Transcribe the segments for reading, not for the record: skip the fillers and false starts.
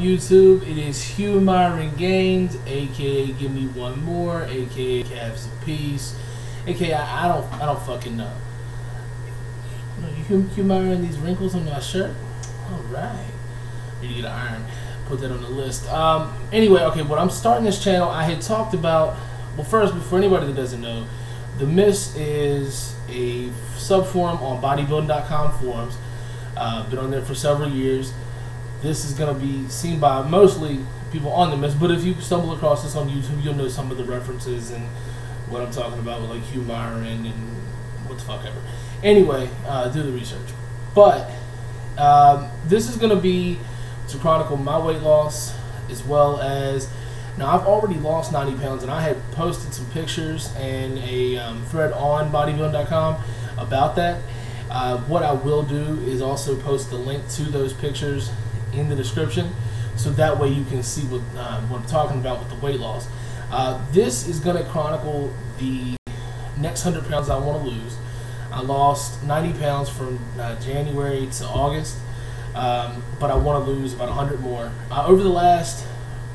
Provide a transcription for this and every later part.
YouTube? It is Hugh Myron Gainz, aka Give Me One More, aka Calves of Peace, aka I don't fucking know. Hugh Myron, these wrinkles on my shirt. All right, need to get an iron. Put that on the list. Anyway, okay. When I'm starting this channel, I had talked about. Well, first, for anybody that doesn't know, The Mist is a subforum on bodybuilding.com forums. Been on there for several years. This is going to be seen by mostly people on The Mist, but if you stumble across this on YouTube, you'll know some of the references and what I'm talking about with like Hugh Myron and what the fuck ever. Anyway, do the research. But this is going to be to chronicle my weight loss as well as. Now, I've already lost 90 pounds, and I had posted some pictures and a thread on bodybuilding.com about that. What I will do is also post the link to those pictures in the description, so that way you can see what I'm talking about with the weight loss. This is going to chronicle the next 100 pounds I want to lose. I lost 90 pounds from January to August, but I want to lose about 100 more. Over the last,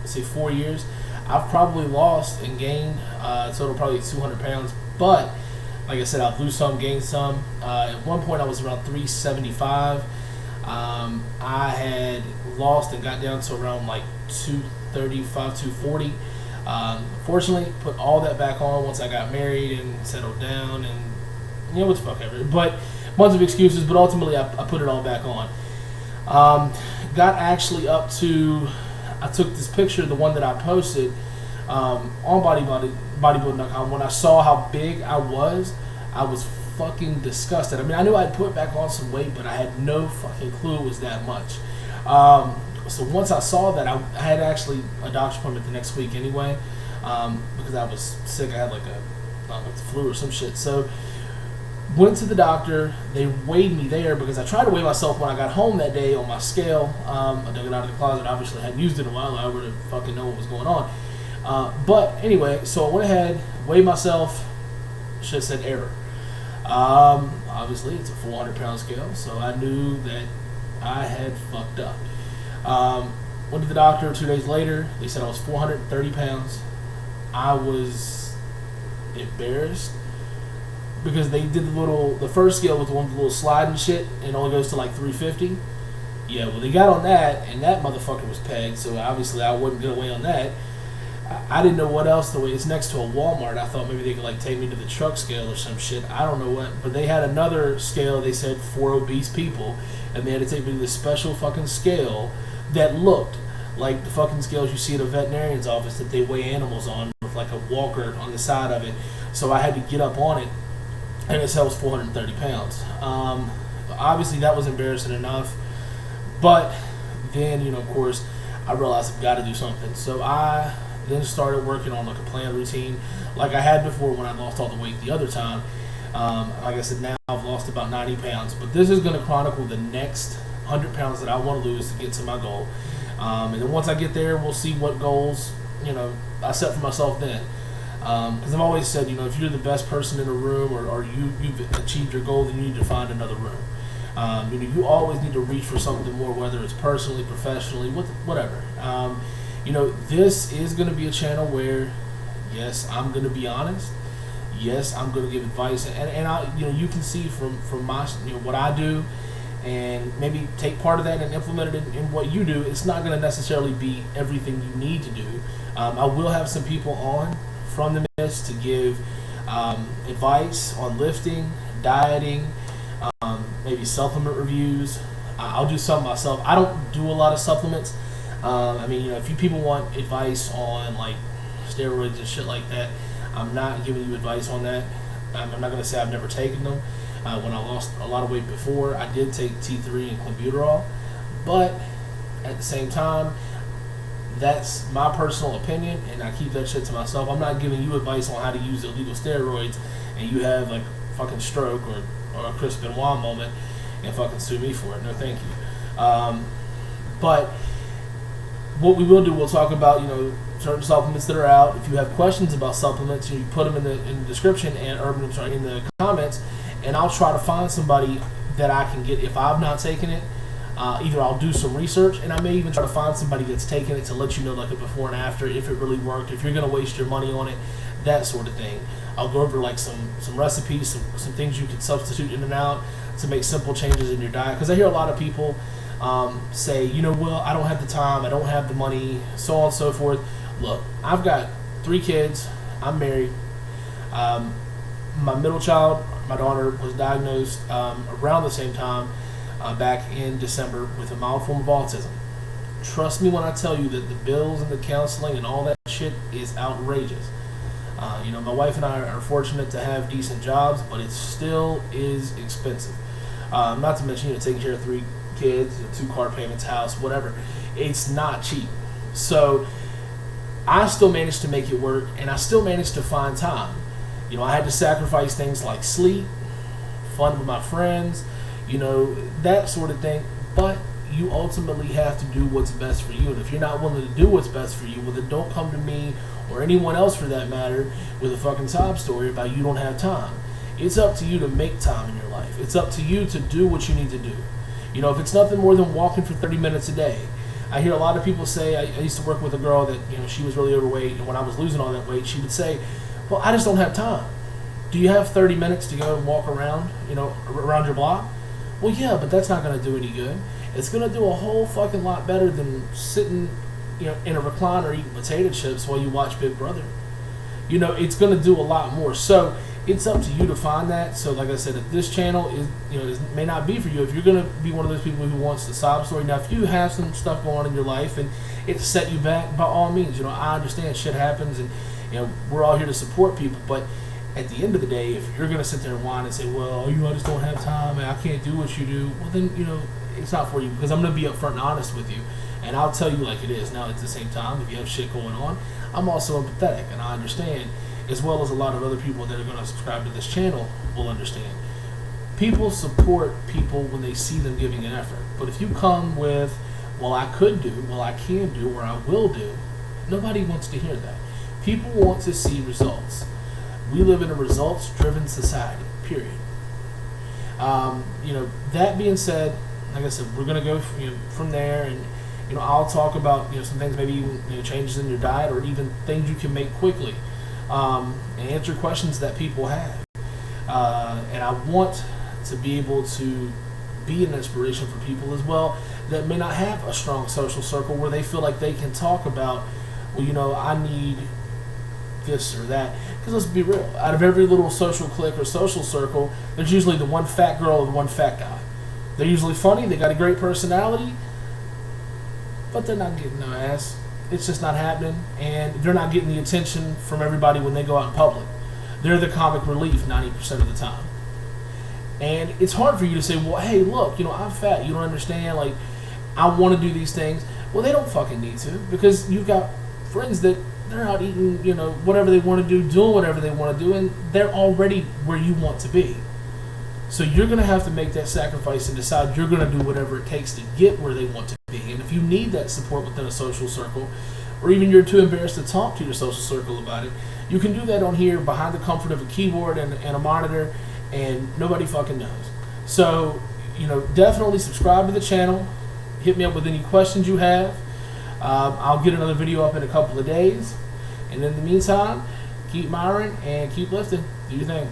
say, 4 years, I've probably lost and gained total probably 200 pounds, but like I said, I'll lose some, gain some. At one point I was around 375. I had lost and got down to around like 235, 240. Fortunately, put all that back on once I got married and settled down, and you know what the fuck ever. But bunch of excuses, but ultimately I put it all back on. Got actually up to, I took this picture, the one that I posted on bodybuilding.com. When I saw how big I was fucking disgusted. I mean, I knew I'd put back on some weight, but I had no fucking clue it was that much. So once I saw that, I had actually a doctor's appointment the next week anyway, because I was sick. I had like the flu or some shit. So went to the doctor. They weighed me there because I tried to weigh myself when I got home that day on my scale. I dug it out of the closet. Obviously, I hadn't used it in a while. I would have fucking know what was going on. But anyway, so I went ahead, weighed myself. Shit said error. Obviously, it's a 400-pound scale, so I knew that I had fucked up. Went to the doctor 2 days later. They said I was 430 pounds. I was embarrassed because they did the first scale with the one with the little slide and shit, and it only goes to like 350. Yeah, well, they got on that, and that motherfucker was pegged, so obviously I wouldn't get away on that. I didn't know what else to weigh. It's next to a Walmart. I thought maybe they could like take me to the truck scale or some shit. I don't know what, but they had another scale. They said for obese people, and they had to take me to this special fucking scale that looked like the fucking scales you see at a veterinarian's office that they weigh animals on, with like a walker on the side of it. So I had to get up on it, and it said it was 430 pounds. Obviously that was embarrassing enough, but then, you know, of course, I realized I've got to do something. So I then started working on like a planned routine like I had before when I lost all the weight the other time. Like I said, now I've lost about 90 pounds, but this is going to chronicle the next 100 pounds that I want to lose to get to my goal. And then once I get there, we'll see what goals, you know, I set for myself then. Because I've always said, you know, if you're the best person in a room, or you've achieved your goal, then you need to find another room. You know, you always need to reach for something more, whether it's personally, professionally, whatever. You know, this is going to be a channel where, yes, I'm going to be honest. Yes, I'm going to give advice, and I, you know, you can see from my, you know, what I do, and maybe take part of that and implement it in what you do. It's not going to necessarily be everything you need to do. I will have some people on from The Mist to give advice on lifting, dieting, maybe supplement reviews. I'll do some myself. I don't do a lot of supplements. I mean, you know, if you people want advice on like steroids and shit like that, I'm not giving you advice on that. I'm not going to say I've never taken them. When I lost a lot of weight before, I did take T3 and clenbuterol, but at the same time, that's my personal opinion, and I keep that shit to myself. I'm not giving you advice on how to use illegal steroids, and you have like a fucking stroke or a Chris Benoit moment and fucking sue me for it. No, thank you. But what we will do, we'll talk about, you know, certain supplements that are out. If you have questions about supplements, you put them in the description and in the comments, and I'll try to find somebody that I can get if I've not taken it, Either I'll do some research, and I may even try to find somebody that's taken it to let you know like a before and after, if it really worked, if you're going to waste your money on it, that sort of thing. I'll go over like some recipes, some things you can substitute in and out to make simple changes in your diet. Because I hear a lot of people say, you know, well, I don't have the time, I don't have the money, so on and so forth. Look, I've got 3 kids, I'm married. My middle child, my daughter, was diagnosed around the same time back in December with a mild form of autism. Trust me when I tell you that the bills and the counseling and all that shit is outrageous. You know, my wife and I are fortunate to have decent jobs, but it still is expensive. Not to mention, you know, taking care of 3 kids, 2 car payments, house, whatever. It's not cheap. So I still managed to make it work, and I still managed to find time. You know, I had to sacrifice things like sleep, fun with my friends, you know, that sort of thing. But you ultimately have to do what's best for you. And if you're not willing to do what's best for you, well, then don't come to me or anyone else for that matter with a fucking sob story about you don't have time. It's up to you to make time in your life. It's up to you to do what you need to do. You know, if it's nothing more than walking for 30 minutes a day. I hear a lot of people say, I used to work with a girl that, you know, she was really overweight, and when I was losing all that weight, she would say, well, I just don't have time. Do you have 30 minutes to go and walk around, you know, around your block? Well, yeah, but that's not going to do any good. It's going to do a whole fucking lot better than sitting, you know, in a recliner eating potato chips while you watch Big Brother. You know, it's going to do a lot more. So it's up to you to find that. So like I said, if this channel is, you know, it may not be for you. If you're going to be one of those people who wants the sob story. Now, if you have some stuff going on in your life and it set you back, by all means, you know, I understand shit happens, and you know, we're all here to support people. But at the end of the day, if you're going to sit there and whine and say, well, you know, I just don't have time and I can't do what you do, well, then, you know, it's not for you, because I'm going to be upfront and honest with you, and I'll tell you like it is. Now, at the same time, if you have shit going on, I'm also empathetic, and I understand, as well as a lot of other people that are going to subscribe to this channel will understand. People support people when they see them giving an effort. But if you come with, well, I could do, well, I can do, or I will do, nobody wants to hear that. People want to see results. We live in a results-driven society, period. You know, that being said, like I said, we're going to go from there, and you know, I'll talk about, you know, some things, maybe even, you know, changes in your diet, or even things you can make quickly, and answer questions that people have. And I want to be able to be an inspiration for people as well that may not have a strong social circle where they feel like they can talk about, well, you know, I need this or that. Because let's be real, out of every little social clique or social circle, there's usually the one fat girl and one fat guy. They're usually funny, they got a great personality, but they're not getting no ass. It's just not happening, and they're not getting the attention from everybody when they go out in public. They're the comic relief 90% of the time. And it's hard for you to say, well, hey, look, you know, I'm fat, you don't understand, like, I want to do these things. Well, they don't fucking need to, because you've got friends that they're out eating, you know, whatever they want to do, doing whatever they want to do, and they're already where you want to be. So you're going to have to make that sacrifice and decide you're going to do whatever it takes to get where they want to be. And if you need that support within a social circle, or even you're too embarrassed to talk to your social circle about it, you can do that on here behind the comfort of a keyboard and a monitor, and nobody fucking knows. So, you know, definitely subscribe to the channel. Hit me up with any questions you have. I'll get another video up in a couple of days. And in the meantime, keep Myron and keep lifting. Do your thing.